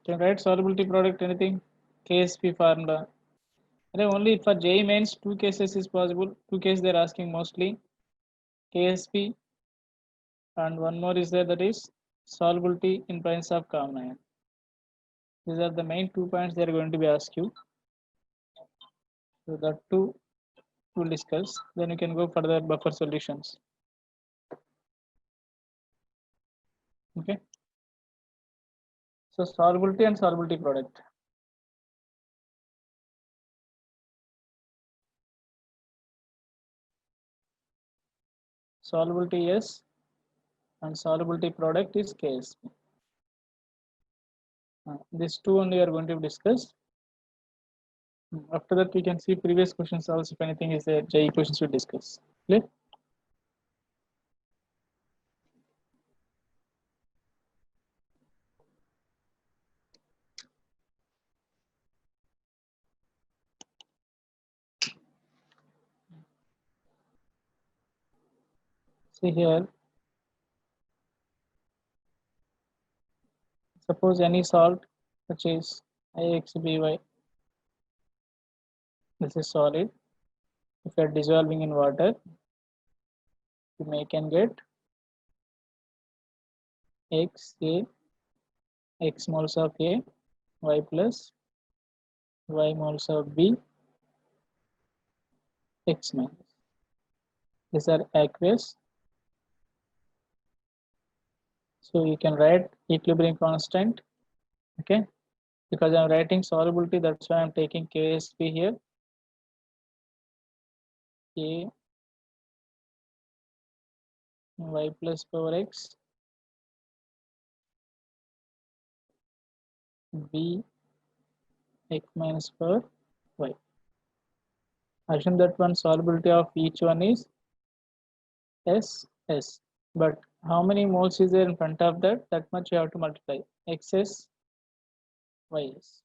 Can write solubility product anything? KSP formula. And only for J mains 2 cases is possible. 2 cases they're asking mostly. KSP and one more is there, that is solubility in presence of common ion. These are the main 2 points they are going to be asked you. So that two we'll discuss. Then you can go further buffer solutions. Okay. So solubility and solubility product. Solubility S and solubility product is KSP. These two only are going to be discussed. After that, we can see previous questions also. If anything is there, JE questions we discuss. Clear? See here. Suppose any salt, which is IXBY, this is solid. If you are dissolving in water, you can get XA, X moles of A, Y plus Y moles of B, X minus. These are aqueous. So you can write equilibrium constant, okay? Because I'm writing solubility, that's why I'm taking KSP here. A Y plus power X, B X minus power Y. Assume that one solubility of each one is S. But how many moles is there in front of that? That much you have to multiply. XS, YS.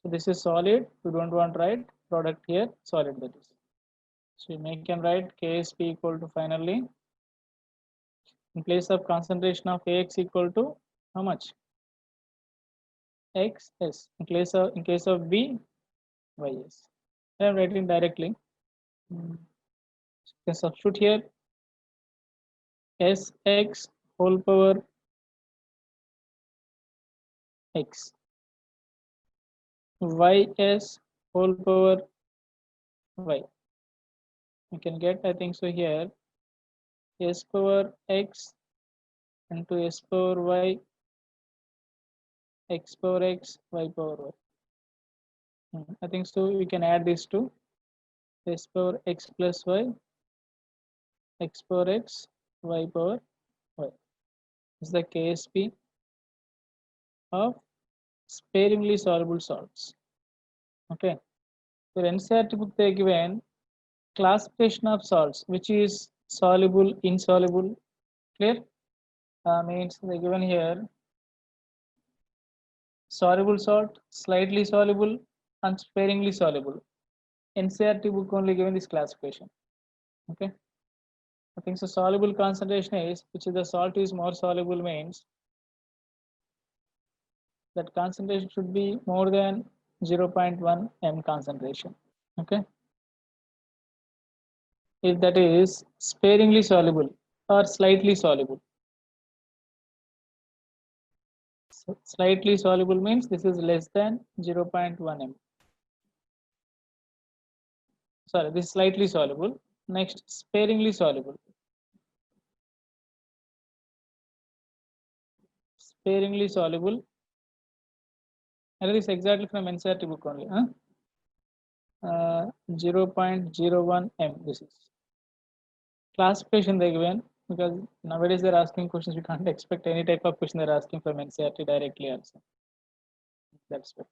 So this is solid. You don't want to write product here, solid that is. So you can write KSP equal to finally, in place of concentration of AX equal to how much? XS. In case of B, YS. I am writing directly. So you can substitute here Sx whole power X, Ys whole power Y. You can get, I think so here, S power X into S power Y, X power X, Y power Y. I think so we can add these two, S power X plus Y, X power X, Y power Y. This is the KSP of sparingly soluble salts. Okay. So NCERT book they given classification of salts, which is soluble, insoluble. Clear? Means they given here soluble salt, slightly soluble, and sparingly soluble. NCERT book only given this classification. Okay. I think so. Soluble concentration is, which is the salt is more soluble, means that concentration should be more than 0.1 m concentration. Okay. If that is sparingly soluble or slightly soluble. So slightly soluble means this is less than 0.1 m. Sorry, this is slightly soluble. Next, sparingly soluble. Sparingly soluble. And this is exactly from NCERT book only. 0.01 m. This is classification they given, because nowadays they're asking questions. We can't expect any type of question they're asking from NCERT directly also. That's why.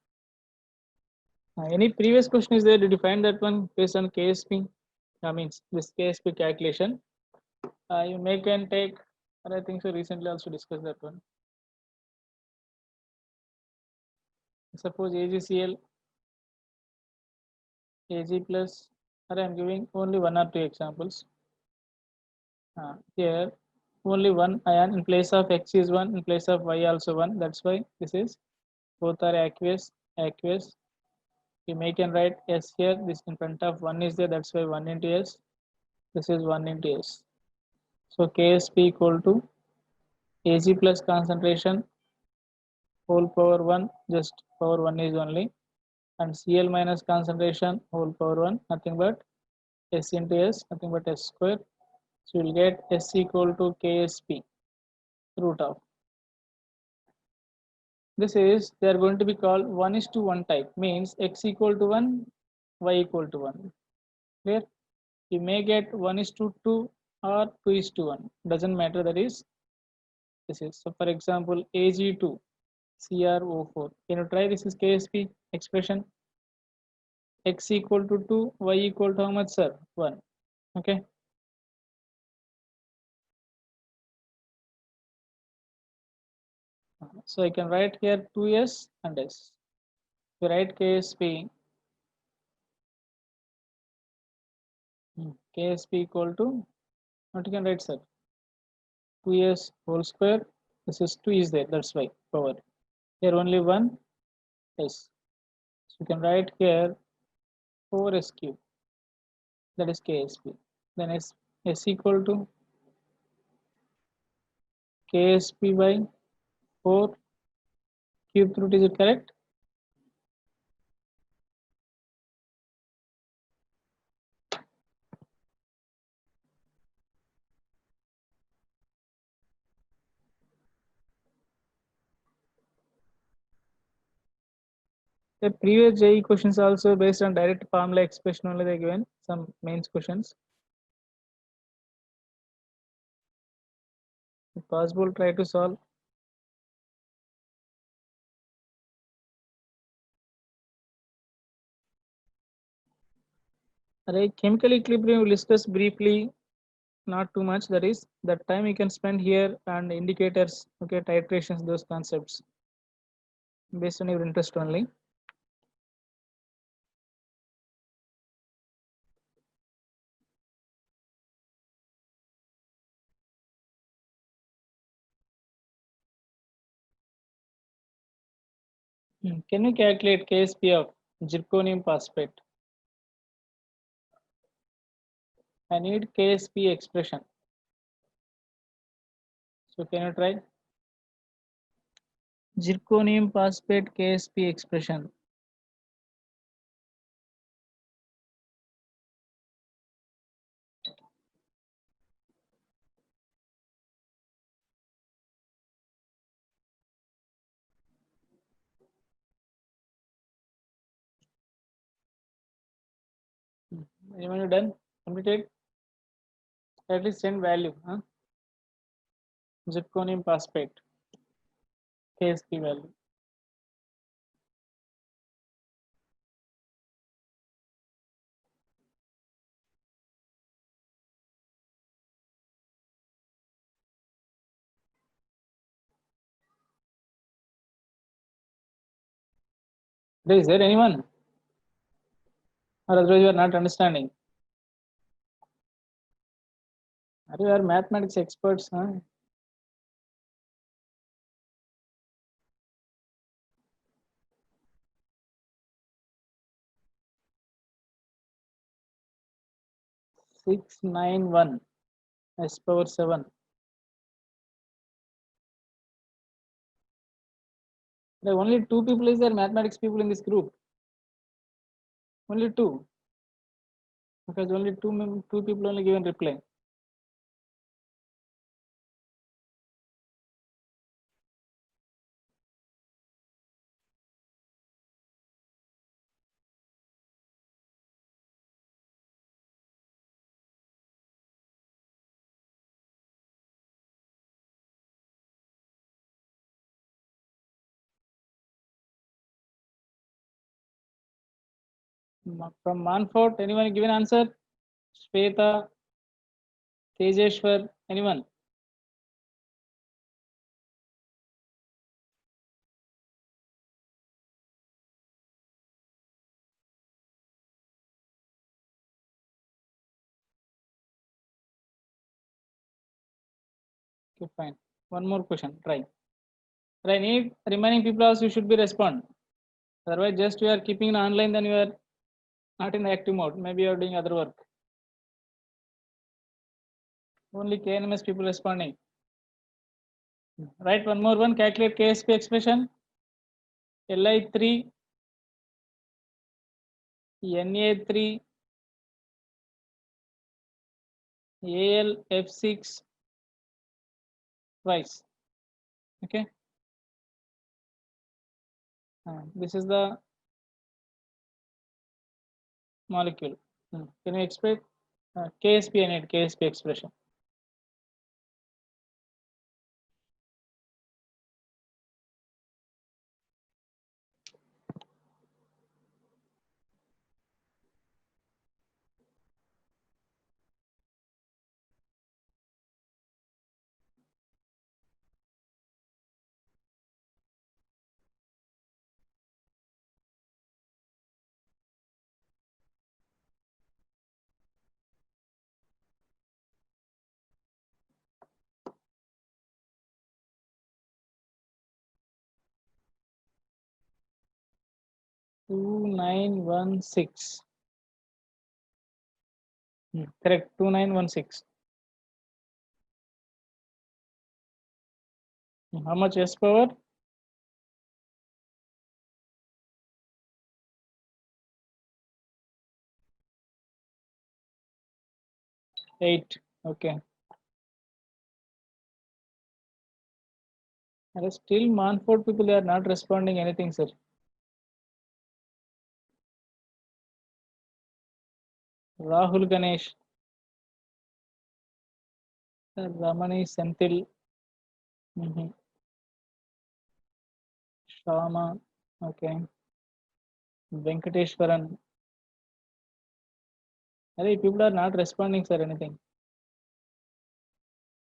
Any previous question is there? Did you find that one based on KSP? That means this KSP calculation. You can take, and I think so recently also discussed that one. Suppose AgCl, Ag plus, or I am giving only one or two examples. Here only one ion, in place of X is 1, in place of Y also 1. That's why this is both are aqueous. You make and write S here, this in front of 1 is there, that's why 1 into S, this is 1 into S. So Ksp equal to Ag plus concentration whole power 1, just power 1 is only, and Cl minus concentration whole power 1, nothing but S into S, nothing but S square. So you will get S equal to Ksp root of. This is, they are going to be called 1:1 type, means x equal to 1, y equal to 1. Clear? You may get 1:2 or 2:1, doesn't matter, that is, this is. So for example, Ag2, CrO4. Can you try this is Ksp expression? X equal to 2, y equal to how much, sir? 1. Okay. So I can write here 2s and s. You write Ksp, Ksp equal to, what you can write, sir? 2s whole square. This is 2 is there, that's why power. Here only 1 s. So you can write here 4s cube, that is Ksp. Then s equal to Ksp by 4 cube root, is it correct? The previous JE questions also based on direct formula expression only they given some mains questions. If possible, try to solve. Array chemical equilibrium we discuss briefly, not too much. That is, that time you can spend here and indicators, okay, titrations, those concepts based on your interest only. Can you calculate Ksp of zirconium phosphate? I need Ksp expression. So can you try? Zirconium phosphate Ksp expression. Anyone done? Completed? At least send value. Huh? Zirconium phosphate Ksp value. Is there anyone? Or otherwise you are not understanding? Are you are mathematics experts? Huh? Six nine one S power 7. There are only two people is there mathematics people in this group. Only two. Because only two people only given reply. From Manfort, anyone given answer? Shweta, Tejeshwar, anyone? Okay, fine. One more question. Try. But I need remaining people also you should be respond. Otherwise, just you are keeping online, then you are not in the active mode. Maybe you are doing other work. Only KNMS people responding. Right, one more one. Calculate KSP expression. Li3, Na3, AlF6 twice. Okay. This is the molecule. Can you expect KSP? I need KSP expression. Two nine one six. Correct. 2916. How much S power? 8. Okay. And still Manford people are not responding anything, sir. Rahul Ganesh. Ramani Senthil. Shama. Okay. Venkateshwaran. People are not responding, sir, anything.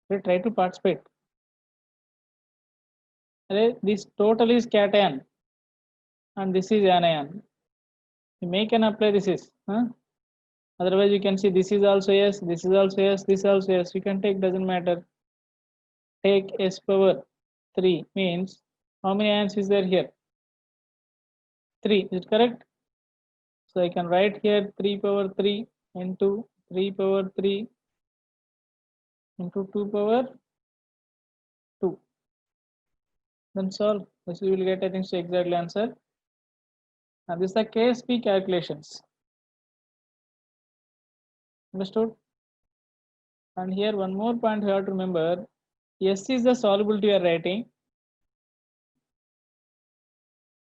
They try to participate. This total is cation and this is anion. You make and apply this is. Otherwise, you can see this is also yes, this is also yes, this is also yes. You can take, doesn't matter. Take S power 3 means how many ions is there here? 3. Is it correct? So I can write here 3 power 3 into 3 power 3 into 2 power 2. Then solve. This you will get, I think, so exactly answer. And this is the KSP calculations. Understood? And here one more point you have to remember. S is the solubility you are writing.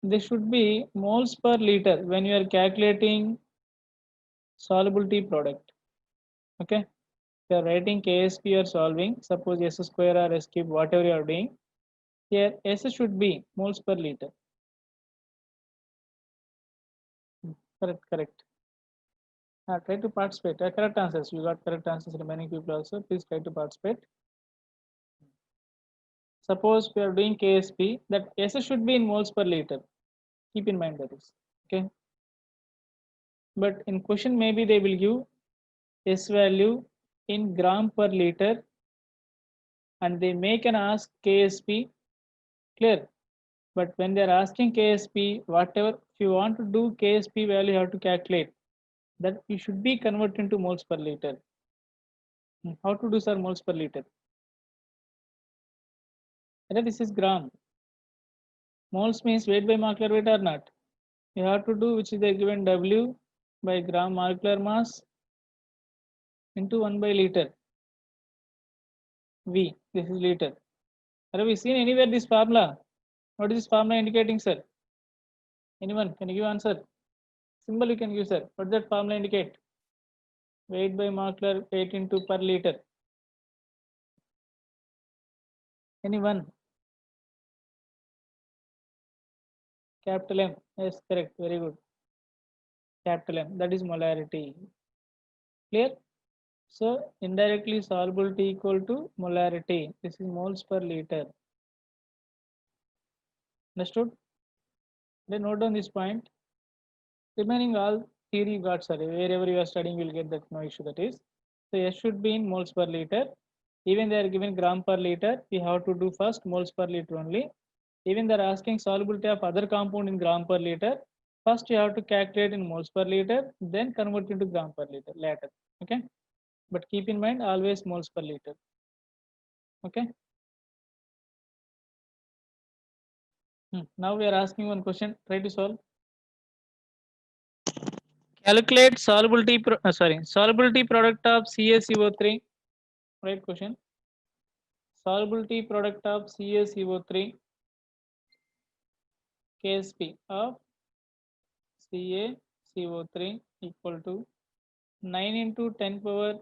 This should be moles per liter when you are calculating solubility product. Okay. If you are writing KSP or solving, suppose S square or S cube, whatever you are doing, here S should be moles per liter. Correct. Try to participate. Correct answers. You got correct answers. Remaining people also, please try to participate. Suppose we are doing KSP, that S should be in moles per liter. Keep in mind that is. Okay. But in question, maybe they will give S value in gram per liter and they make an ask KSP. Clear? But when they're asking KSP, whatever, if you want to do KSP value, you have to calculate that you should be converted into moles per liter. How to do, sir, moles per liter? This is gram. Moles means weight by molecular weight or not? You have to do which is the given W by gram molecular mass into 1 by liter. V, this is liter. Have we seen anywhere this formula? What is this formula indicating, sir? Anyone? Can you give answer? Symbol you can give, sir. What does that formula indicate? Weight by molecular weight into per liter. Anyone? Capital M. Yes, correct. Very good. Capital M. That is molarity. Clear? So indirectly solubility equal to molarity. This is moles per liter. Understood? Then note down this point. Remaining all theory you got, sorry. Wherever you are studying, you will get that, no issue that is. So S should be in moles per liter. Even they are given gram per liter, we have to do first moles per liter only. Even they're asking solubility of other compound in gram per liter. First you have to calculate in moles per liter, then convert into gram per liter later. Okay, but keep in mind always moles per liter. Okay. Now we are asking one question. Try to solve. Calculate solubility. Solubility product of CaCO3. Right question. Solubility product of CaCO3 Ksp of CaCO3 equal to 9 into 10 power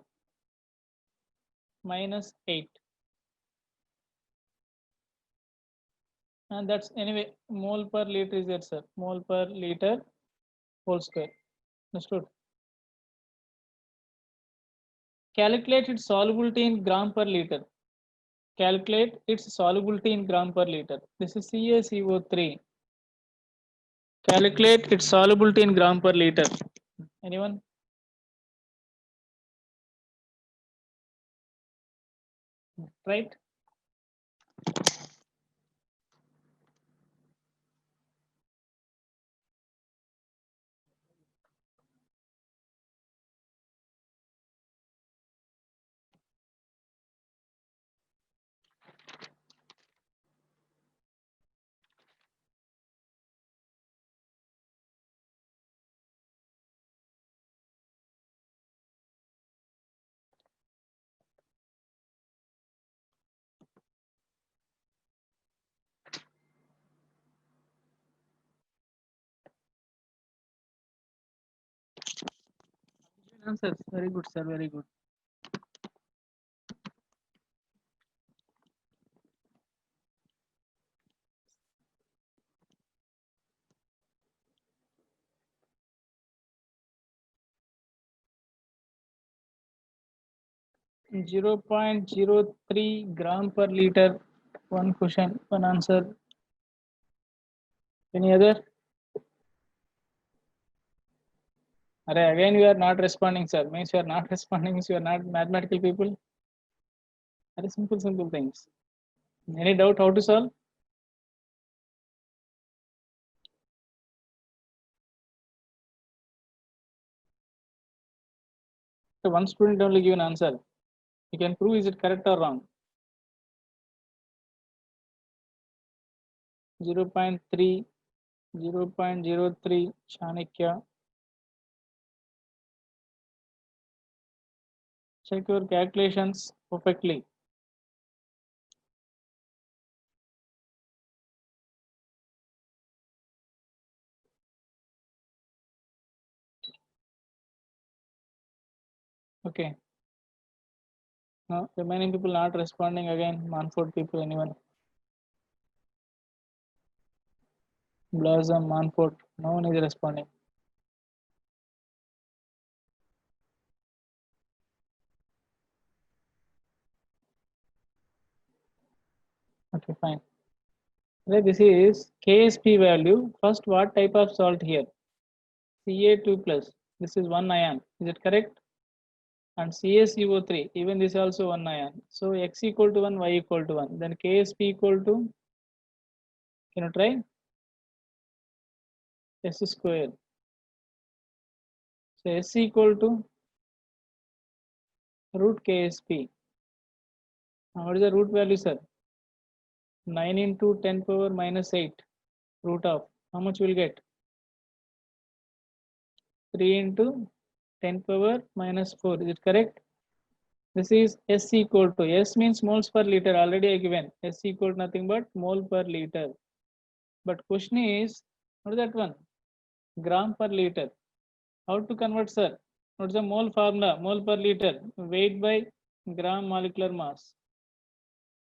minus 8, and that's anyway mole per liter is there, sir. Mole per liter whole square. Understood? Calculate its solubility in gram per liter. Calculate its solubility in gram per liter. This is CaCO3. Calculate its solubility in gram per liter. Anyone? Right? Answers. Very good, sir. Very good. 0.03 gram per liter. One question, one answer. Any other? Again, you are not responding, sir. Means you are not responding, means you are not mathematical people. Very simple things. Any doubt how to solve? So one student only give an answer. You can prove is it correct or wrong. 0.3, 0.03 Chanakya. Check your calculations perfectly. Okay. Now remaining people not responding again. Manford people, anyone? Blossom, Manford, no one is responding. Okay, fine. This is Ksp value. First, what type of salt here? Ca2 plus. This is one ion. Is it correct? And CaCO3. Even this also one ion. So x equal to 1, y equal to 1. Then Ksp equal to, can you try? S square. So S equal to root Ksp. Now what is the root value, sir? 9 into 10 power minus 8. Root of, how much will get? 3 into 10 power minus 4. Is it correct? This is S equal to, S means moles per liter, already I given. S equal to nothing but mole per liter. But question is, what is that one? Gram per liter. How to convert, sir? What's the mole formula? Mole per liter. Weight by gram molecular mass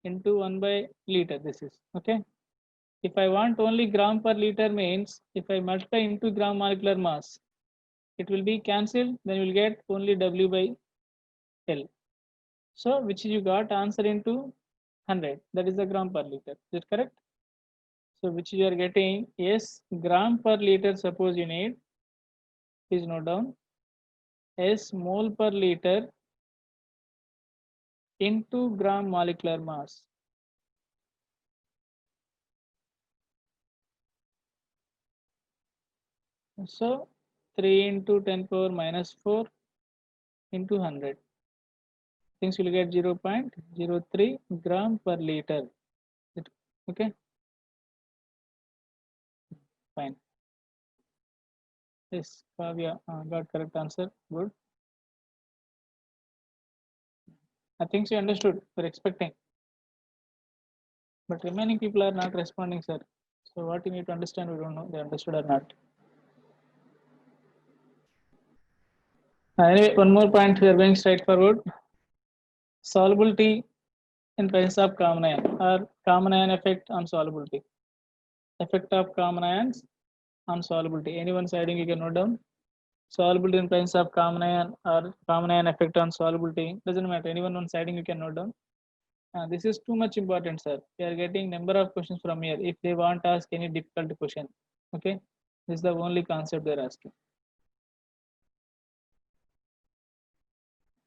into 1 by liter. This is, okay. If I want only gram per liter means, if I multiply into gram molecular mass, it will be cancelled, then you will get only W by L. So which you got answer into 100, that is the gram per liter. Is it correct? So which you are getting, yes, gram per liter, suppose you need, please note down, S mole per liter into gram molecular mass. So 3 into 10 power minus 4 into 100. Things will get 0.03 gram per liter. Okay, fine. Yes, Kavya got correct answer. Good. I think she understood. We're expecting. But remaining people are not responding, sir. So what you need to understand, we don't know they understood or not. Anyway, one more point, we are going straightforward. Solubility in presence of common ion or common ion effect on solubility. Effect of common ions on solubility. Anyone siding you can note down. Solubility in presence of common ion or common ion effect on solubility. Doesn't matter. Anyone on siding you can note down. This is too much important, sir. We are getting number of questions from here. If they want to ask any difficult question, okay, this is the only concept they are asking.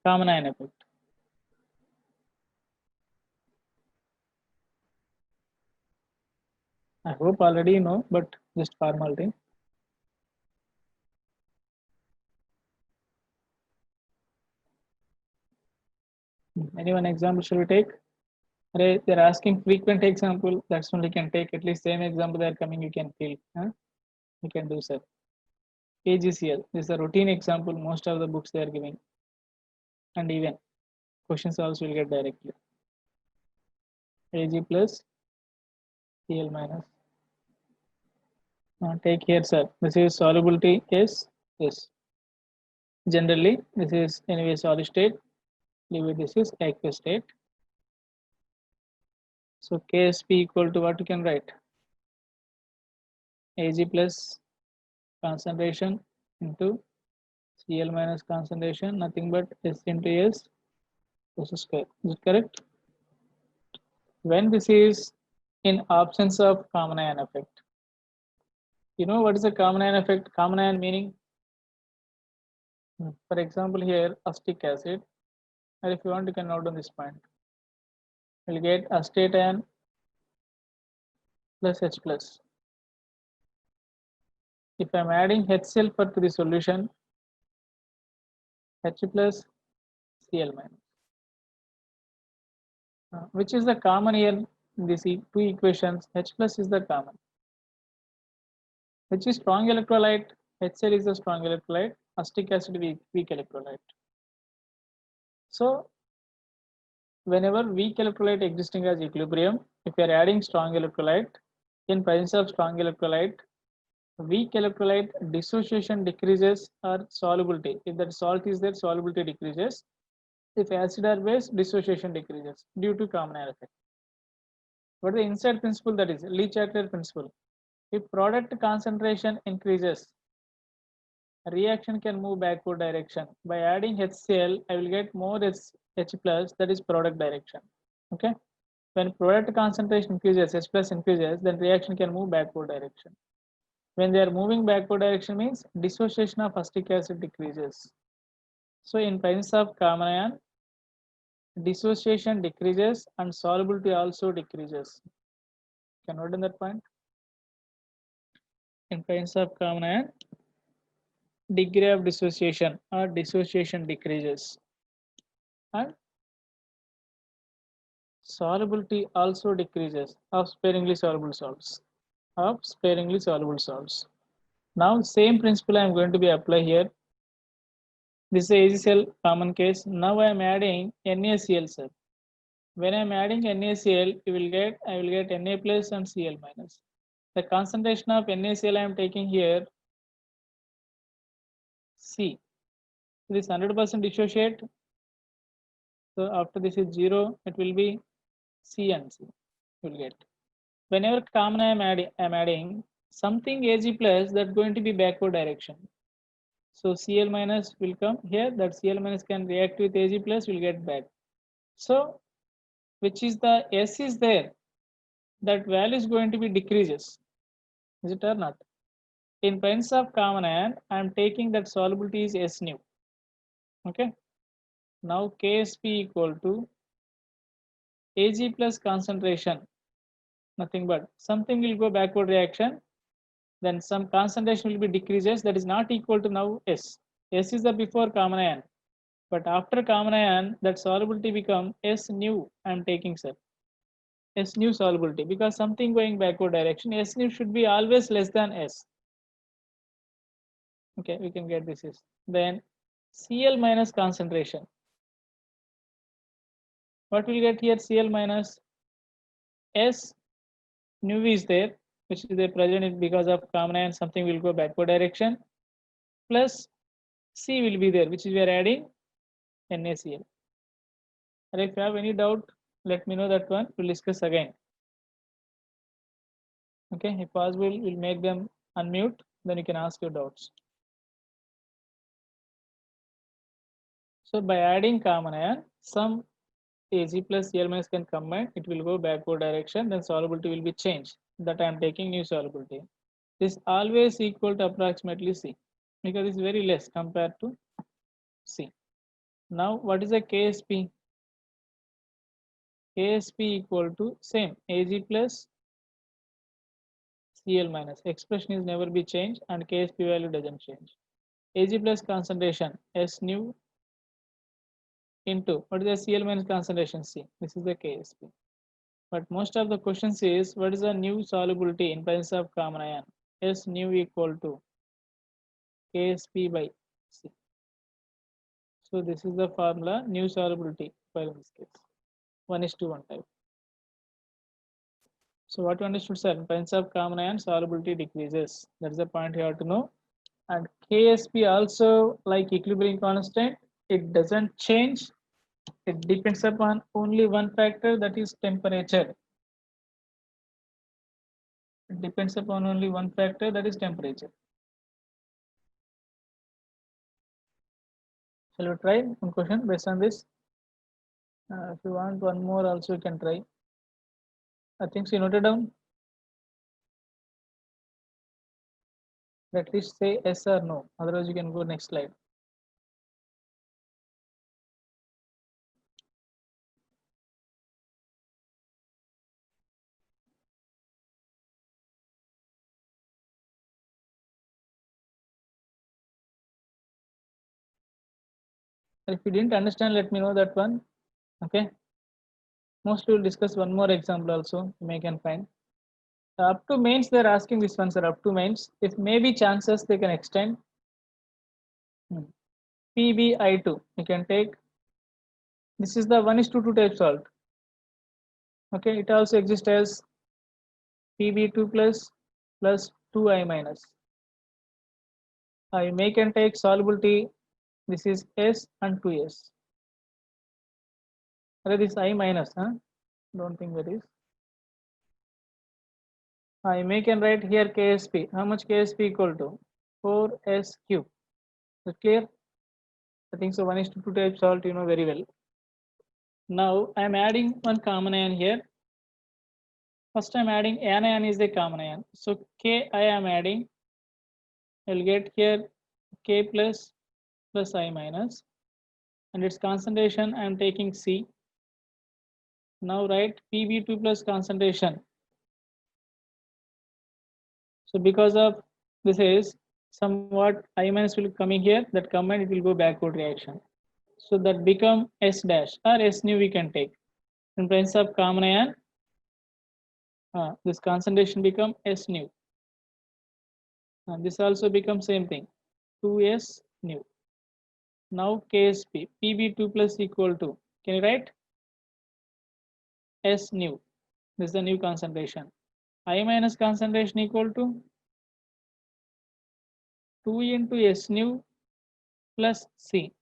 Common ion effect. I hope already you know, but just formality. Anyone example should we take? They're asking frequent example. That's only can take at least same example they are coming. You can feel. Huh? You can do sir. AGCL. This is a routine example. Most of the books they are giving, and even questions also will get directly. Ag plus Cl minus. Take here, sir. This is solubility. Yes. Yes. Generally, this is anyway solid state. Leave it. This is aqueous state. So Ksp equal to what you can write? Ag plus concentration into Cl minus concentration, nothing but S into S square. Is it correct? When this is in absence of common ion effect. You know what is a common ion effect? Common ion meaning, for example, here acetic acid, or if you want, you can note on this point. We'll get acetate ion plus H plus. If I'm adding HCl to the solution, H plus Cl minus. Which is the common here in these two equations? H plus is the common. Which is strong electrolyte? HCl is a strong electrolyte, acetic acid weak electrolyte. So whenever weak electrolyte existing as equilibrium, if you are adding strong electrolyte, in presence of strong electrolyte, weak electrolyte dissociation decreases or solubility. If that salt is there, solubility decreases. If acid or base, dissociation decreases due to common ion effect. What is the inside principle? That is Le Chatelet principle. If product concentration increases, reaction can move backward direction. By adding HCl, I will get more H plus, that is product direction. Okay. When product concentration increases, H plus increases, then reaction can move backward direction. When they are moving backward direction means dissociation of acetic acid decreases. So in presence of common ion, dissociation decreases and solubility also decreases. Can you note in that point? In presence of common ion, degree of dissociation or dissociation decreases and solubility also decreases of sparingly soluble salts. Now same principle I am going to be apply here. This is AgCl common case. Now I am adding NaCl, sir. When I am adding NaCl, I will get Na plus and Cl minus. The concentration of NaCl I am taking here C. This 100% dissociate. So after this is 0, it will be C and C. You will get. Whenever common I am adding something Ag plus, that's going to be backward direction. So Cl minus will come here. That Cl minus can react with Ag plus, will get back. So which is the S is there, that value is going to be decreases. Is it or not? In presence of common ion, I am taking that solubility is S nu. Okay. Now Ksp equal to Ag plus concentration, nothing but something will go backward reaction. then some concentration will be decreases, that is not equal to now S. S is the before common ion, but after common ion that solubility become S nu. I am taking, sir, S nu solubility, because something going backward direction, S nu should be always less than S. Okay, we can get this is then Cl minus concentration. What will get here? Cl minus S nu is there, which is there present because of common ion, something will go backward direction, plus C will be there, which is we are adding NaCl. And if you have any doubt, let me know that one. We'll discuss again. Okay, if possible, we'll make them unmute, then you can ask your doubts. So by adding common ion, some Ag plus Cl minus can combine, it will go backward direction, then solubility will be changed. That I am taking new solubility. This always equal to approximately C, because it's very less compared to C. Now what is the KSP? KSP equal to same Ag plus Cl minus. Expression is never be changed and KSP value doesn't change. Ag plus concentration S nu into what is the Cl minus concentration C. This is the KSP. But most of the questions is what is the new solubility in presence of common ion? S nu equal to KSP by C. So this is the formula, new solubility for in this case. 1:1 type. So what you understood, sir? In presence of common ion, solubility decreases. That is the point you have to know. And KSP also, like equilibrium constant, it doesn't change. It depends upon only one factor, that is temperature. It depends upon only one factor, that is temperature. Shall we try one question based on this? If you want one more also you can try. I think you noted down. At least say yes or no. Otherwise you can go next slide. If you didn't understand, let me know that one. Okay. Mostly we'll discuss one more example also. You may can find. Up to mains, they're asking this one, sir. Up to mains. If maybe chances they can extend. PbI2. You can take. This is the 1:2 type salt. Okay. It also exists as Pb2 plus 2I minus. You may can take solubility. This is S and 2S. This I minus, huh? Don't think that is. I may can write here KSP. How much KSP equal to? 4S cube. Is it clear? I think so. 1:2 type salt, you know very well. Now I am adding one common ion here. First I am adding anion is the common ion. So K I am adding. I'll get here K plus I minus. And its concentration I am taking C. Now write Pb2 plus concentration. So because of this is somewhat I minus will coming here, that combined it will go backward reaction. So that become S dash or S nu we can take. In presence of common ion, this concentration become S nu. And this also becomes same thing, 2S nu. Now KSP, Pb2 plus equal to, can you write? S nu, this is the new concentration. I minus concentration equal to 2 into S nu plus C.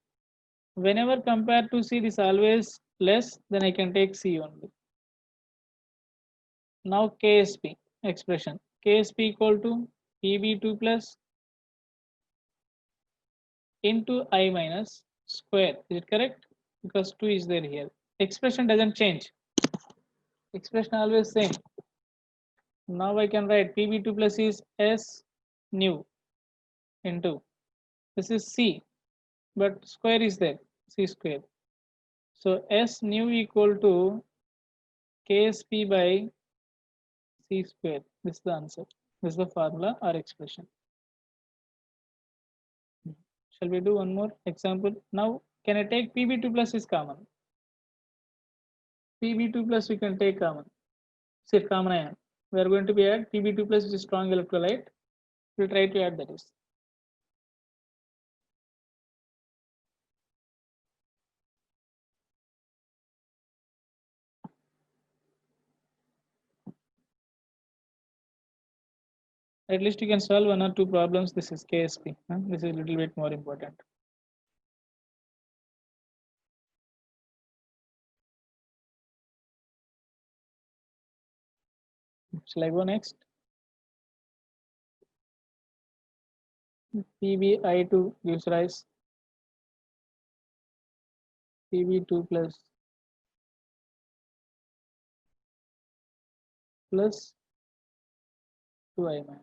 Whenever compared to C, this always less, then I can take C only. Now KSP expression, KSP equal to Pb2 plus into I minus square. Is it correct? Because 2 is there here. Expression doesn't change. Expression always same. Now I can write Pb2 plus is S nu into, this is C, but square is there, C square. So S nu equal to KSP by C square. This is the answer. This is the formula or expression. Shall we do one more example? Now, can I take Pb2 plus is common? Pb2 plus we can take common. Say common ion. We are going to be add Pb2 plus, which is strong electrolyte. We'll try to add that is. At least you can solve one or two problems. This is KSP. This is a little bit more important. Shall I go next? PbI2 gives rise Pb2 plus 2I minus.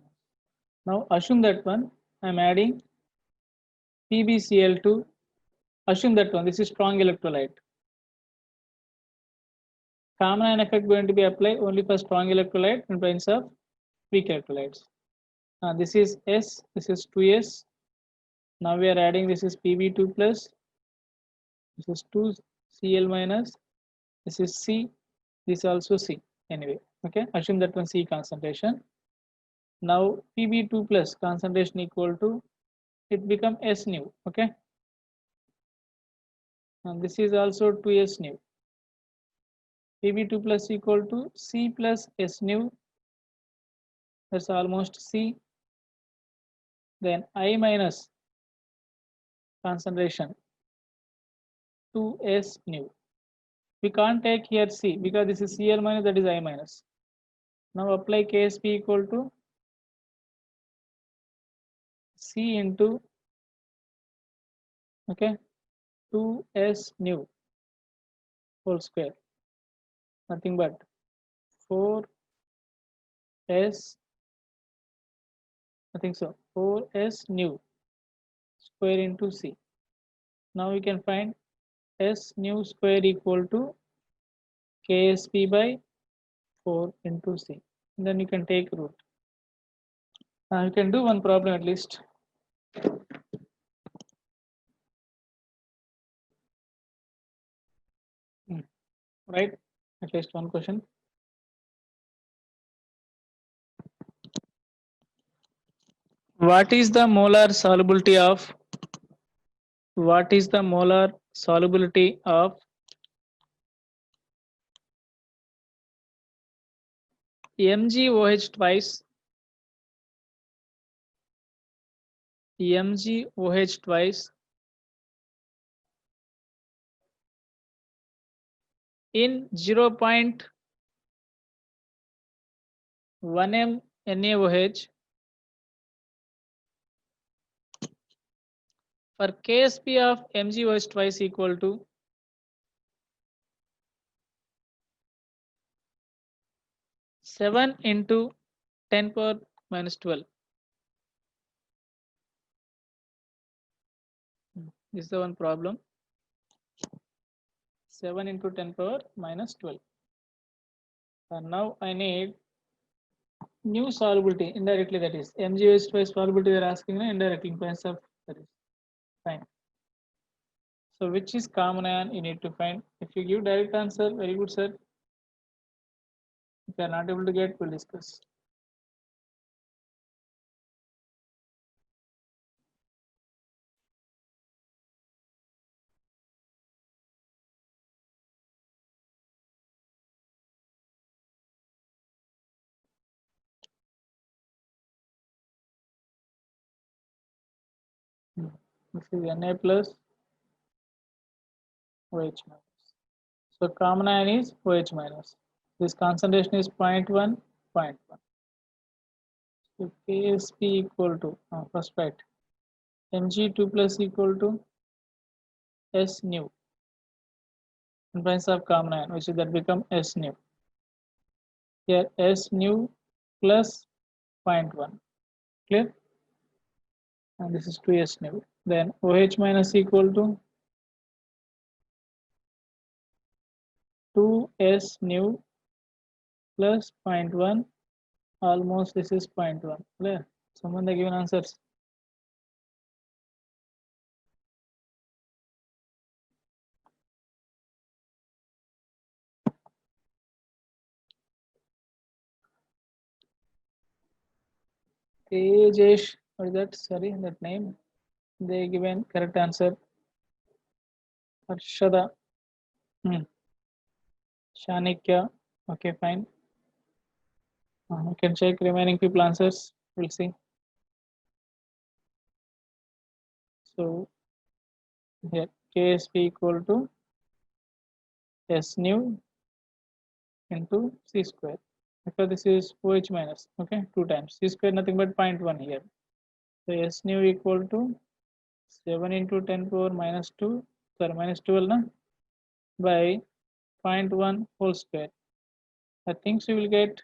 Now assume that one I'm adding PbCl2. Assume that one, this is strong electrolyte. Common ion effect going to be applied only for strong electrolyte in presence of weak electrolytes. This is S, this is 2S. Now we are adding, this is Pb2 plus, this is 2Cl minus, this is C, this is also C. Anyway, okay, assume that one C concentration. Now Pb2 plus concentration equal to, it become S nu, okay. And this is also 2S nu. Pb2 plus equal to C plus S nu, that's almost C. Then I minus concentration 2S nu. We can't take here C because this is Cl minus, that is I minus. Now apply Ksp equal to C into, okay, 2S nu whole square. Nothing but 4S, I think so, 4S nu square into C. Now we can find S nu square equal to Ksp by 4 into C. And then you can take root. Now you can do one problem at least. Right? At least one question. What is the molar solubility of MgOH twice in 0.1 m NaOH for Ksp of MgOH twice equal to 7 into 10 power minus 12. This is the one problem. 7 into 10 power minus 12. And now I need new solubility indirectly, that is MgOH twice solubility they are asking indirectly in presence of, that is fine. So which is common ion you need to find. If you give direct answer, very good sir. If you are not able to get, we'll discuss. This is Na plus OH minus. So common ion is OH minus. This concentration is 0.1, 0.1. So Ksp equal to, first write Mg2 plus equal to S nu in presence of common ion, which is that become S nu. Here S nu plus 0.1. Clear? And this is 2S nu. Then OH minus equal to 2S nu plus 0.1 almost this is 0.1. Clear? Someone they given answers. Tejesh, what is that? Sorry, that name. They given correct answer. Harshada. Shanikya. Okay, fine. You can check remaining people answers. We'll see. So here KSP equal to S nu into C square. Because this is OH minus, okay, 2 times. C square nothing but 0.1 here. So S nu equal to 7 into 10 power minus 2, sorry, minus 12 na, by 0.1 whole square. I think we will get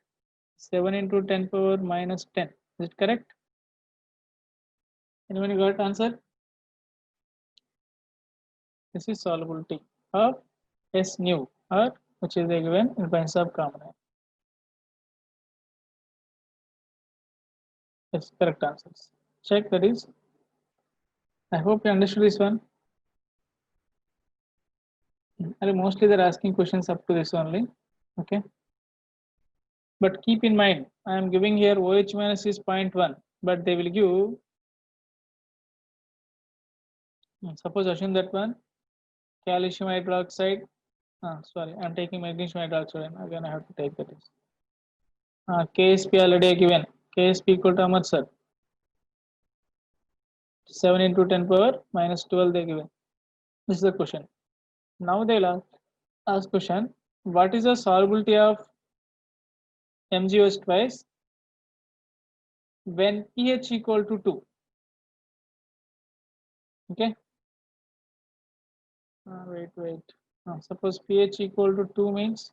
7 into 10 power minus 10. Is it correct? Anyone got answer? This is solubility of S nu, or which is given in points of common. Yes, correct answers. Check that is. I hope you understood this one. And mostly they're asking questions up to this only. Okay. But keep in mind, I am giving here OH minus is 0.1, but they will give, suppose assume that one, calcium hydroxide. Sorry, I'm taking magnesium hydroxide. Again, I have to take that. KSP already given. KSP equal to how much, sir? 7 into 10 power minus 12 they given. This is the question. Now they'll ask question, what is the solubility of MgOH twice when pH equal to 2? Okay. Wait. Suppose pH equal to 2 means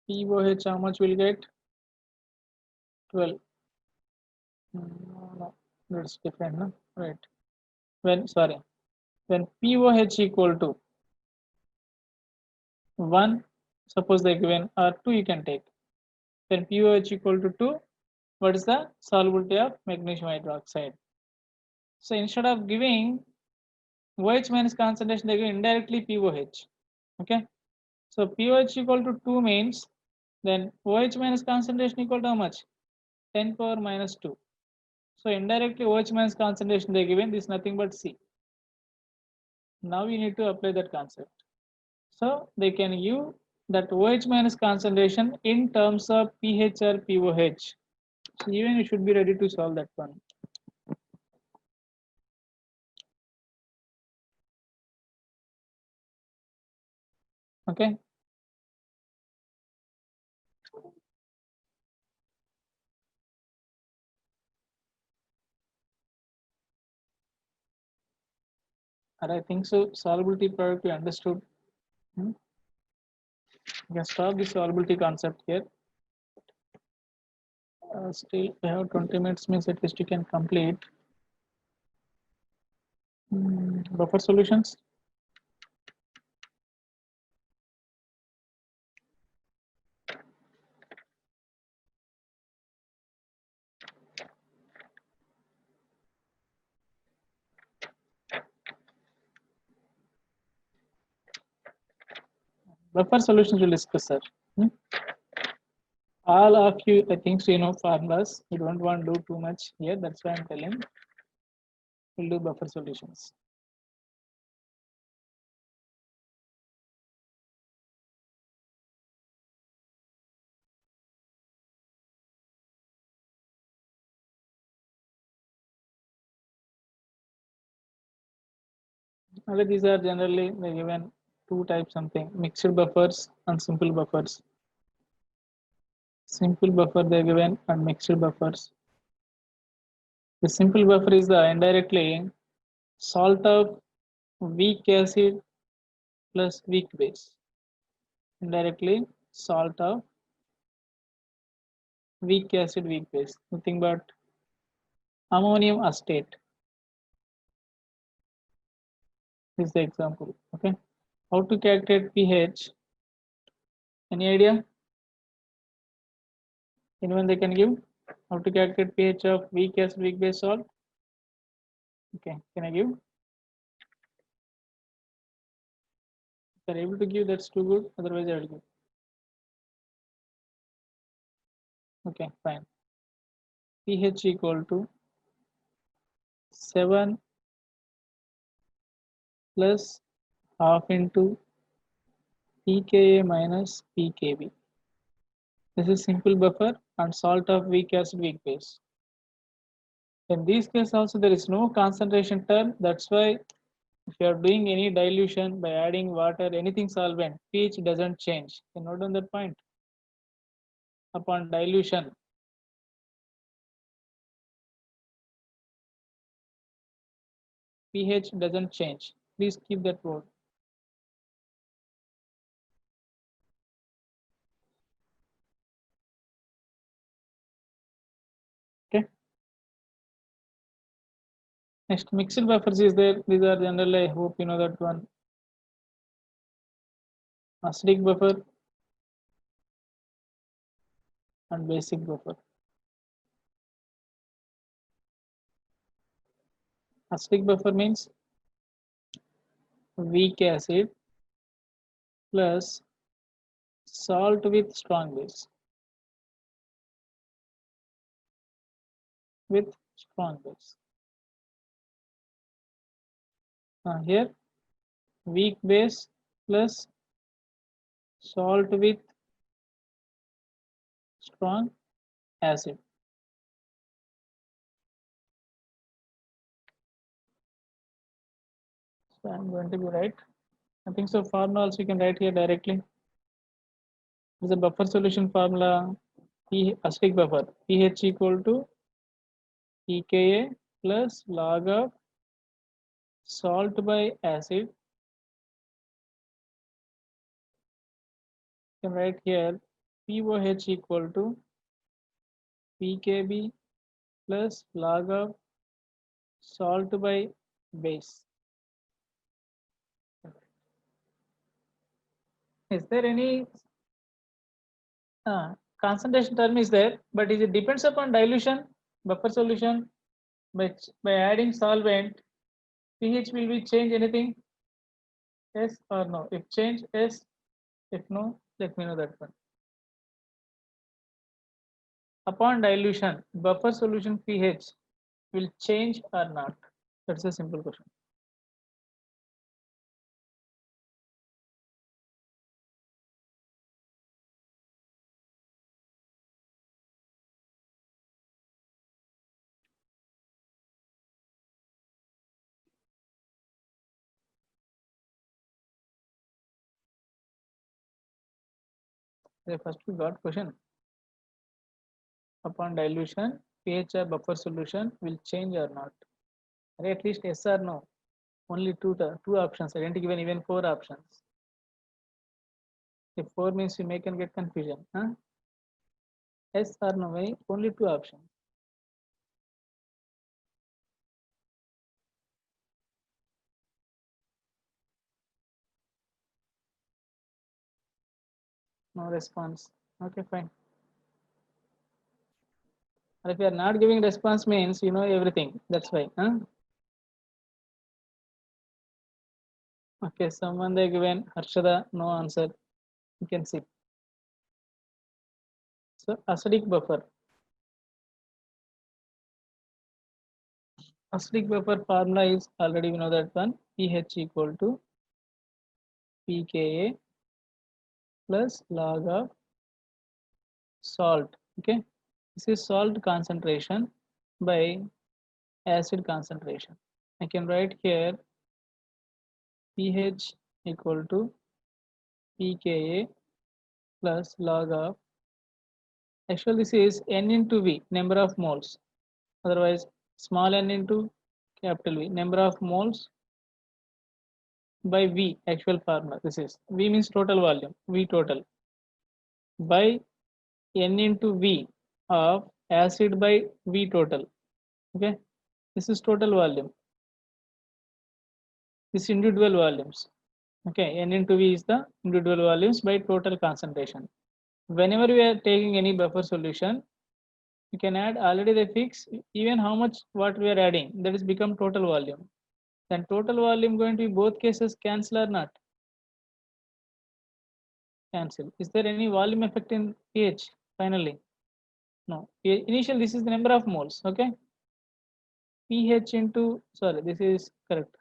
POH how much will get? 12. No, that's different, no? Right. When POH equal to 1, suppose they given, or 2 you can take. Then POH equal to 2, what is the solubility of magnesium hydroxide? So instead of giving OH minus concentration, they give indirectly POH. Okay. So POH equal to 2 means then OH minus concentration equal to how much? 10 power minus 2. So indirectly OH minus concentration they given, this is nothing but C. Now you need to apply that concept. So they can use that OH minus concentration in terms of pH or POH. So even you should be ready to solve that one. Okay. And I think so. Solubility product we understood. You can stop the solubility concept here. Still, we have 20 minutes, means at least you can complete. Buffer solutions. Buffer solutions we'll discuss, sir. All of you, I think, so you know formulas. You don't want to do too much here. That's why I'm telling. We'll do buffer solutions. Okay, these are generally they given two types something, mixed buffers and simple buffers. Simple buffer they given and mixed buffers. The simple buffer is the indirectly salt of weak acid plus weak base. Indirectly salt of weak acid, weak base. Nothing but ammonium acetate is the example. Okay. How to calculate pH? Any idea? Anyone they can give? How to calculate pH of weak acid, weak base salt? Okay, can I give? If they're able to give, that's too good. Otherwise, I will give. Okay, fine. pH equal to 7 plus half into pKa minus pKb. This is simple buffer and salt of weak acid, weak base. In this case also there is no concentration term. That's why if you are doing any dilution by adding water, anything solvent, pH doesn't change. You note on that point. Upon dilution, pH doesn't change. Please keep that word. Okay. Next, mixed buffers is there. These are generally, I hope you know that one. Acidic buffer and basic buffer. Acidic buffer means weak acid plus salt with strong base. With strong base. Here, weak base plus salt with strong acid. So I'm going to be right. I think so. Formula also you can write here directly. This is a buffer solution formula. Acidic buffer pH equal to pKa plus log of salt by acid. You can write here POH equal to pKb plus log of salt by base. Is there any concentration term is there, but it depends upon dilution, buffer solution. By adding solvent, pH will be change anything? Yes or no? If change, yes. If no, let me know that one. Upon dilution, buffer solution pH will change or not? That's a simple question. The first we got question. Upon dilution, pH of buffer solution will change or not? Or at least yes or no? Only two options. I didn't given even 4 options. If 4 means you may can get confusion. Yes or no? Way only 2 options. No response. Okay, fine. Or if you are not giving response means you know everything. That's why. Okay, someone they given Harshada, no answer. You can see. So acidic buffer. Acidic buffer formula is already we know that one. pH equal to pKa plus log of salt. Okay, this is salt concentration by acid concentration. I can write here pH equal to pKa plus log of, actually this is n into V, number of moles, otherwise small n into capital V, number of moles by V, actual formula. This is V means total volume, V total, by n into V of acid by V total. Okay, this is total volume. This individual volumes. Okay, n into V is the individual volumes by total concentration. Whenever we are taking any buffer solution, You can add already they fix even how much what we are adding, that is become total volume. Then total volume going to be both cases cancel or not? Cancel. Is there any volume effect in pH finally? No. Initial this is the number of moles. Okay. pH into, sorry, this is correct.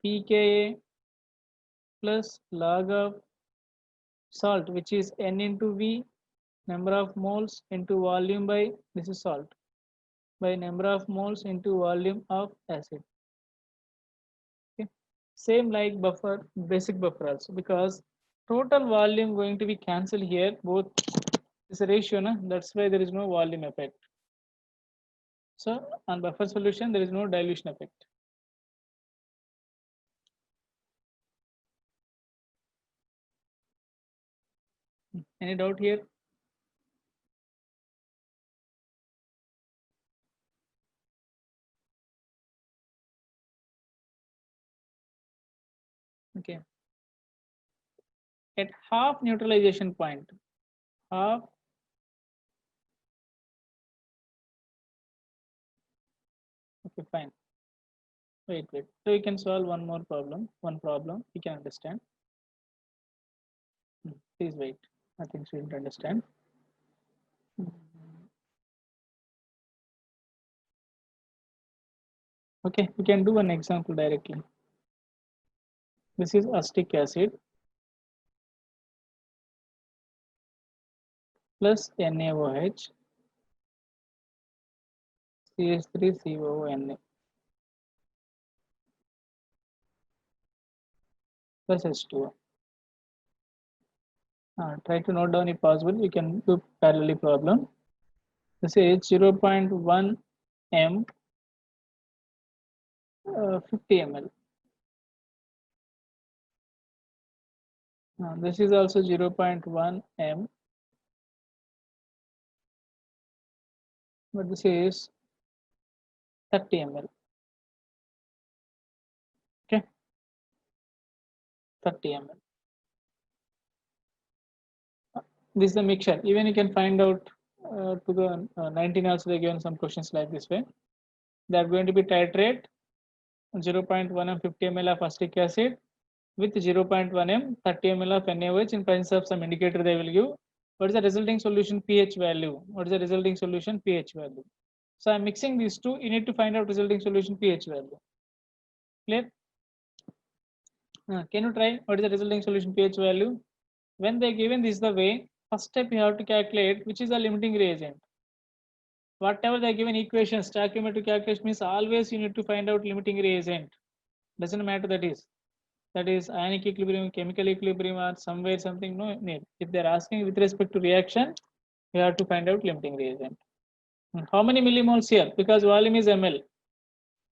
pKa plus log of salt, which is N into V, number of moles into volume by, this is salt, by number of moles into volume of acid. Okay. Same like buffer, basic buffer also, because total volume going to be cancelled here, both is a ratio, na? That's why there is no volume effect. So on buffer solution, there is no dilution effect. Any doubt here? Okay. At half neutralization point, half, okay, fine. Wait. So we can solve one more problem, we can understand. Please wait. I think we didn't understand. Okay, we can do an example directly. This is acetic acid plus NaOH, CH3COONA plus H2O. Try to note down if possible. You can do parallel problem. This is 0.1 m 50 ml. This is also 0.1 m, but this is 30 ml. Okay, 30 ml. This is the mixture. Even you can find out to the 19 also they given some questions like this way. They are going to be titrate 0.1 m 50 ml of acetic acid with 0.1 m 30 ml of NaOH in presence of some indicator they will give. What is the resulting solution pH value? What is the resulting solution pH value? So I'm mixing these two. You need to find out resulting solution pH value. Clear? Can you try? What is the resulting solution pH value? When they given this the way, first step you have to calculate which is the limiting reagent. Whatever they given equation, stoichiometric calculation means always you need to find out limiting reagent. Doesn't matter that is ionic equilibrium, chemical equilibrium, or somewhere something, no need. If they're asking with respect to reaction, you have to find out limiting reagent. How many millimoles here? Because volume is ml.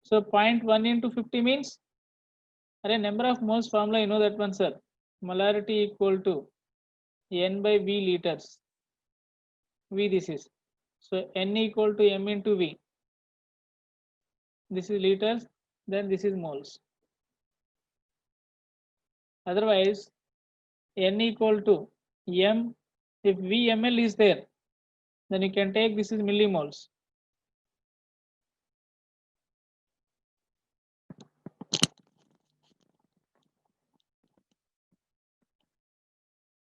So 0.1 into 50 means, number of moles formula, you know that one, sir. Molarity equal to N by V liters. V this is. So N equal to M into V. This is liters, then this is moles. Otherwise, N equal to M, if VML is there, then you can take this is millimoles.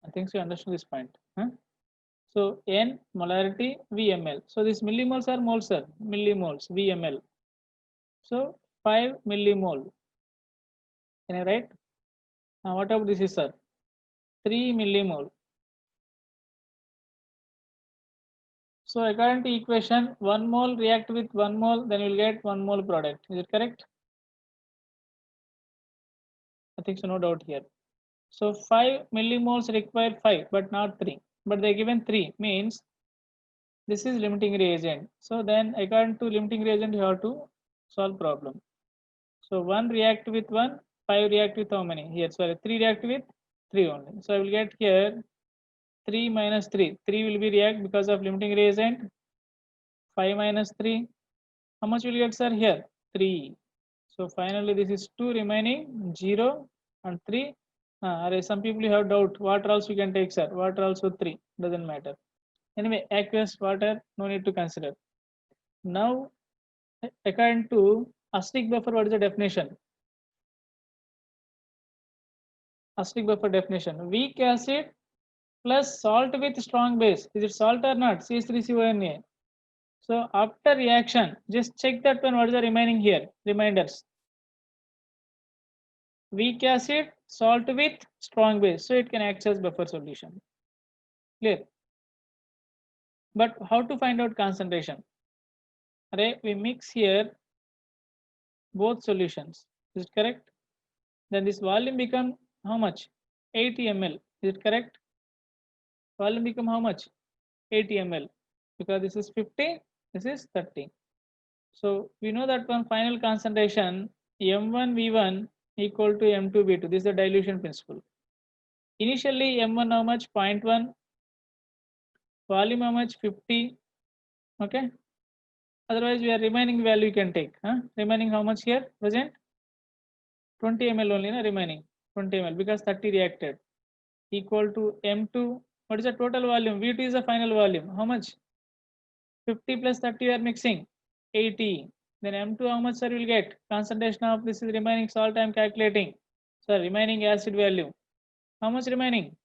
I think so you understand this point. Huh? So N molarity VML. So this millimoles are moles, sir. Millimoles VML. So 5 millimole. Can I write? Now what about this is, sir? 3 millimole. So according to equation, 1 mole react with 1 mole, then you will get 1 mole product. Is it correct? I think so, no doubt here. So 5 millimoles require 5, but not 3. But they given 3 means this is limiting reagent. So then according to limiting reagent, you have to solve problem. So 1 react with 1, 5 react with how many? Here, sorry, 3 react with 3 only. So I will get here 3 minus 3. 3 will be react because of limiting reagent. 5 minus 3. How much will you get, sir? Here, 3. So finally, this is 2 remaining, 0 and 3. Some people have doubt. Water also you can take, sir. Water also 3. Doesn't matter. Anyway, aqueous water, no need to consider. Now, according to acidic buffer, what is the definition? Acidic buffer definition: weak acid plus salt with strong base. Is it salt or not? CH3CONA. So after reaction, just check that one. What is the remaining here? Reminders. Weak acid, salt with strong base. So it can act as buffer solution. Clear? But how to find out concentration? Array, we mix here both solutions. Is it correct? Then this volume become how much? 80 ml. Is it correct? Volume become how much? 80 ml. Because this is 50, this is 30. So we know that one final concentration M1V1 equal to M2V2. This is the dilution principle. Initially M1 how much? 0.1. Volume how much? 50. Okay. Otherwise we are remaining value you can take. Remaining how much here? Present? 20 ml only, remaining 20 ml because 30 reacted. Equal to M2. What is the total volume? V2 is the final volume. How much? 50 plus 30 we are mixing. 80. Then M2 how much sir will get? Concentration of this is remaining salt I am calculating. Sir, remaining acid value. How much remaining?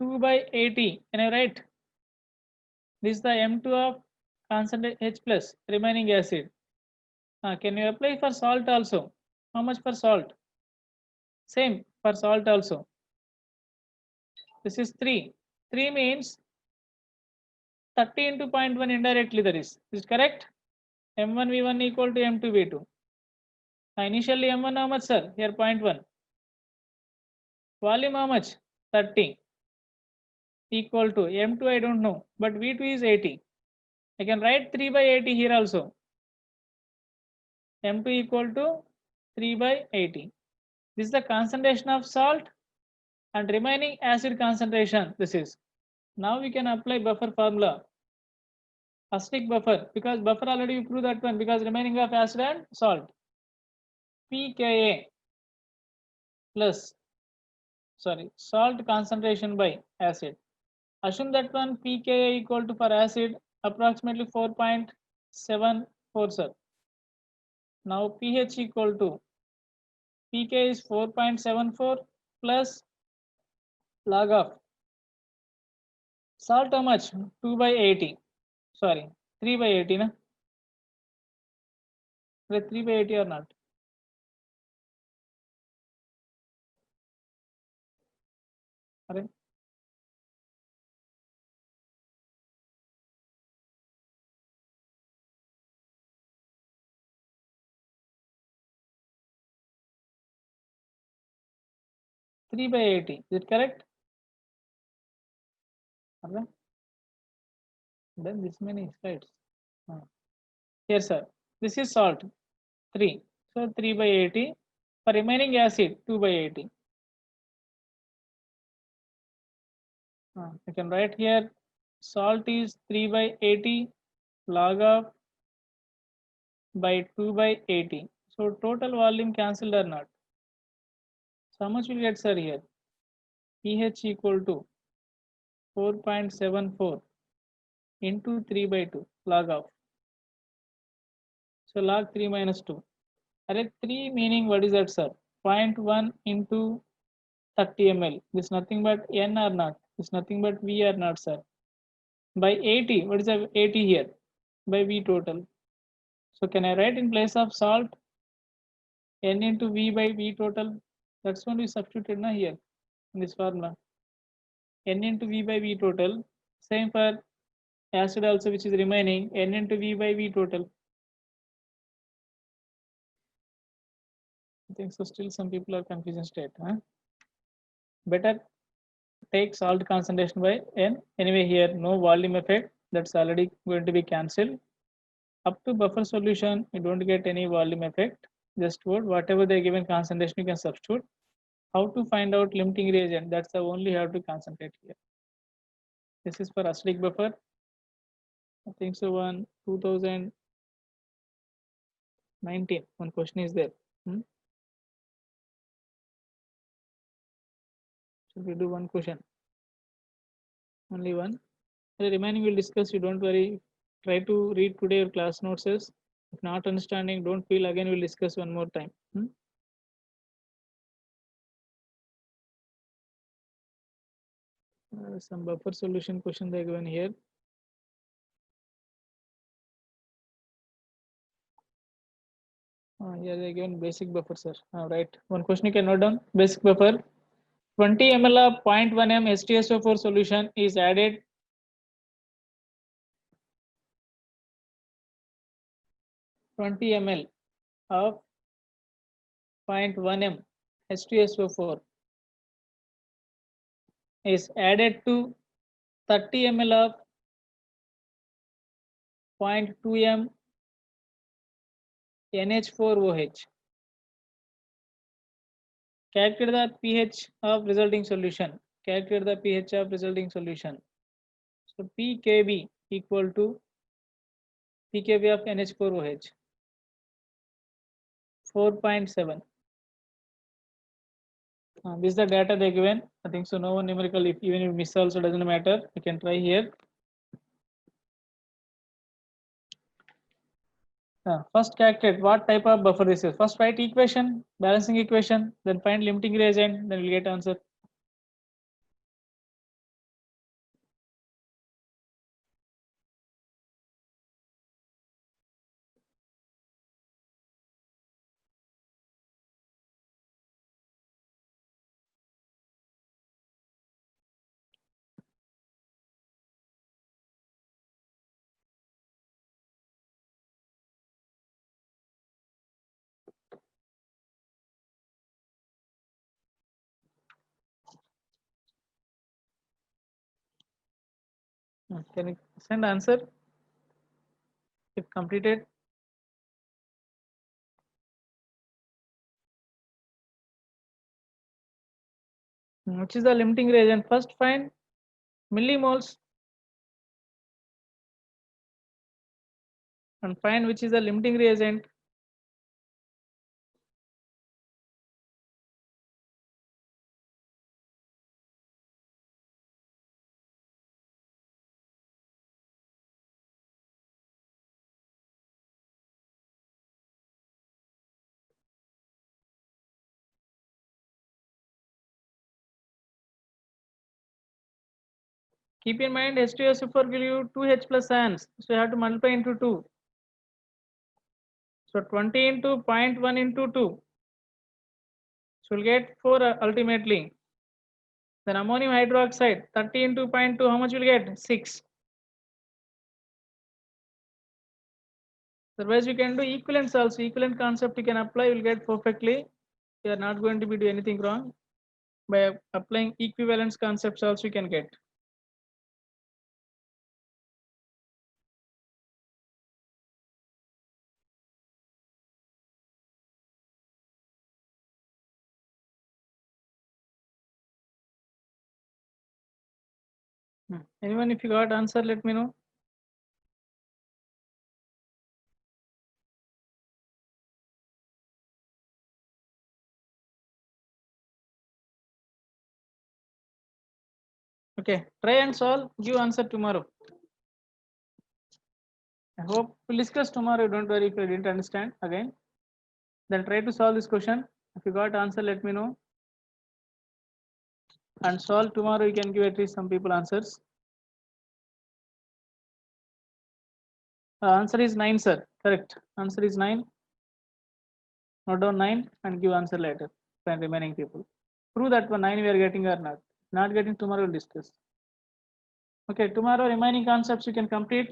2 by 80. Can I write? This is the M2 of concentrate H plus remaining acid. Can you apply for salt also? How much for salt? Same for salt also. This is 3. 3 means 30 into 0.1 indirectly there is. Is it correct? M1V1 equal to M2V2. Initially M1 how much sir? Here 0.1. Volume how much? 30. Equal to M2 I don't know. But V2 is 80. I can write 3 by 80 here also. M2 equal to 3 by 80. This is the concentration of salt and remaining acid concentration. This is. Now we can apply buffer formula. Acidic buffer, because buffer already we proved that one because remaining of acid and salt. pKa plus salt concentration by acid. Assume that one pKa equal to for acid approximately 4.74 sir. Now pH equal to pK is 4.74 plus log of salt how much? 2 by 80. Sorry, 3 by 80 na? 3 by 80 or not? Are 3 by 80. Is it correct? Okay. Then this many slides. Here, sir. This is salt 3. So 3 by 80. For remaining acid 2 by 80. I can write here salt is 3 by 80 log of by 2 by 80. So total volume cancelled or not? So how much will get sir here? pH equal to 4.74 into 3 by 2 log of. So log 3 minus 2. Array 3 meaning what is that sir? 0.1 into 30 ml. This is nothing but N or not? This is nothing but V or not sir? By 80. What is the 80 here? By V total. So can I write in place of salt N into V by V total? That's what we substituted now here in this formula. N into V by V total. Same for acid also which is remaining. N into V by V total. I think so still some people are confusion state. Better take salt concentration by N. Anyway here no volume effect. That's already going to be cancelled. Up to buffer solution you don't get any volume effect. Just whatever they given concentration you can substitute. How to find out limiting reagent? That's the only how to concentrate here. This is for acidic buffer. I think so. 2019. One question is there. Should we do one question? Only one. The remaining we'll discuss. You don't worry. Try to read today your class notes. If not understanding, don't feel. Again, we'll discuss one more time. Some buffer solution question they given here. Here they given basic buffer, sir. Right. One question you can note down. Basic buffer. 20 ml of 0.1 m H2SO4 solution is added. 20 ml of 0.1 m H2SO4 is added to 30 ml of 0.2 m NH4OH. Calculate the pH of resulting solution. Calculate the pH of resulting solution. So pKb equal to pKb of NH4OH 4.7. This is the data they given. I think so. No one numerical. If even if you miss also doesn't matter. You can try here. First calculate what type of buffer this is. First write equation, balancing equation, then find limiting reagent, then we'll get answer. Can you send answer if completed? Which is the limiting reagent? First find millimoles and find which is the limiting reagent. Keep in mind H2SO4 give you 2H plus ions, so you have to multiply into 2. So 20 into 0.1 into 2. So we'll get 4 ultimately. Then ammonium hydroxide 30 into 0.2, how much will get? 6. Otherwise you can do equivalence also. Equivalent concept you can apply, you will get perfectly. You are not going to be doing anything wrong. By applying equivalence concepts also you can get. Anyone if you got answer, let me know. Okay, try and solve, give answer tomorrow. I hope we'll discuss tomorrow. Don't worry if you didn't understand again. Then try to solve this question. If you got answer, let me know. And solve tomorrow, you can give at least some people answers. Answer is 9, sir. Correct. Answer is 9. Note down 9 and give answer later. And remaining people. Prove that one 9 we are getting or not. Not getting, tomorrow we'll discuss. Okay, tomorrow remaining concepts you can complete.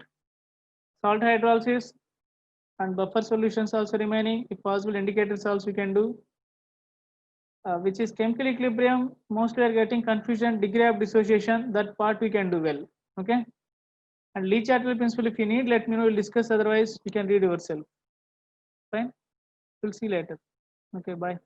Salt hydrolysis and buffer solutions also remaining. If possible, indicators also you can do. Which is chemical equilibrium. Mostly are getting confusion, degree of dissociation. That part we can do well. Okay. And Lee Chatterjee principle, if you need, let me know. We'll discuss. Otherwise, you can read yourself. Fine. We'll see later. Okay. Bye.